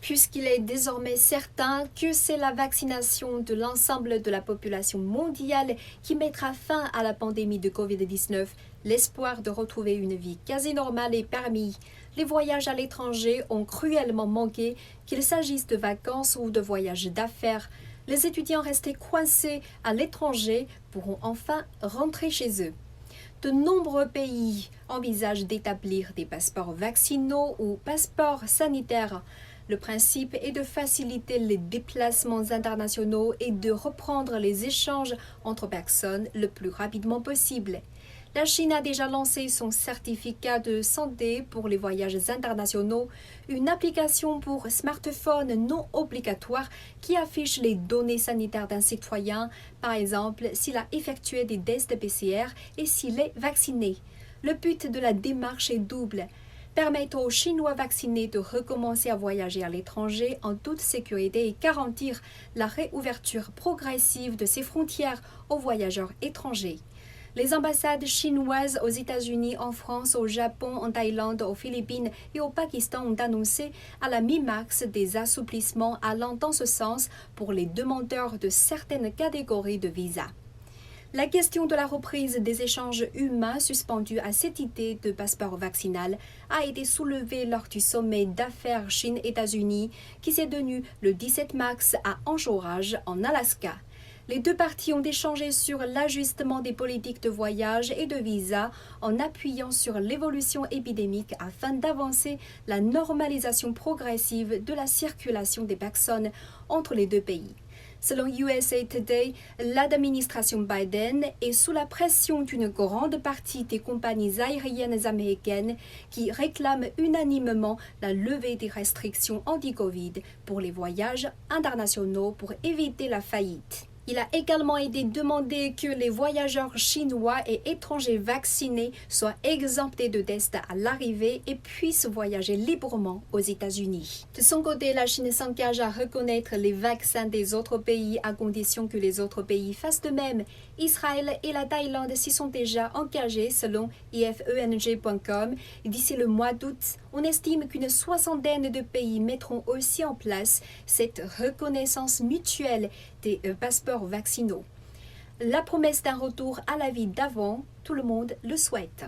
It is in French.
Puisqu'il est désormais certain que c'est la vaccination de l'ensemble de la population mondiale qui mettra fin à la pandémie de Covid-19, l'espoir de retrouver une vie quasi normale est permis. Les voyages à l'étranger ont cruellement manqué, qu'il s'agisse de vacances ou de voyages d'affaires. Les étudiants restés coincés à l'étranger pourront enfin rentrer chez eux. De nombreux pays envisagent d'établir des passeports vaccinaux ou passeports sanitaires. Le principe est de faciliter les déplacements internationaux et de reprendre les échanges entre personnes le plus rapidement possible. La Chine a déjà lancé son certificat de santé pour les voyages internationaux, une application pour smartphone non obligatoire qui affiche les données sanitaires d'un citoyen, par exemple s'il a effectué des tests PCR et s'il est vacciné. Le but de la démarche est double. Permettre aux Chinois vaccinés de recommencer à voyager à l'étranger en toute sécurité et garantir la réouverture progressive de ces frontières aux voyageurs étrangers. Les ambassades chinoises aux États-Unis, en France, au Japon, en Thaïlande, aux Philippines et au Pakistan ont annoncé à la mi-mars des assouplissements allant dans ce sens pour les demandeurs de certaines catégories de visas. La question de la reprise des échanges humains suspendus à cette idée de passeport vaccinal a été soulevée lors du sommet d'affaires Chine-États-Unis qui s'est tenu le 17 mars à Anchorage, en Alaska. Les deux parties ont échangé sur l'ajustement des politiques de voyage et de visa en appuyant sur l'évolution épidémique afin d'avancer la normalisation progressive de la circulation des personnes entre les deux pays. Selon USA Today, l'administration Biden est sous la pression d'une grande partie des compagnies aériennes américaines qui réclament unanimement la levée des restrictions anti-Covid pour les voyages internationaux pour éviter la faillite. Il a également été demandé que les voyageurs chinois et étrangers vaccinés soient exemptés de tests à l'arrivée et puissent voyager librement aux États-Unis. De son côté, la Chine s'engage à reconnaître les vaccins des autres pays à condition que les autres pays fassent de même. Israël et la Thaïlande s'y sont déjà engagés selon ifeng.com. D'ici le mois d'août, on estime qu'une soixantaine de pays mettront aussi en place cette reconnaissance mutuelle des passeports vaccinaux. La promesse d'un retour à la vie d'avant, tout le monde le souhaite.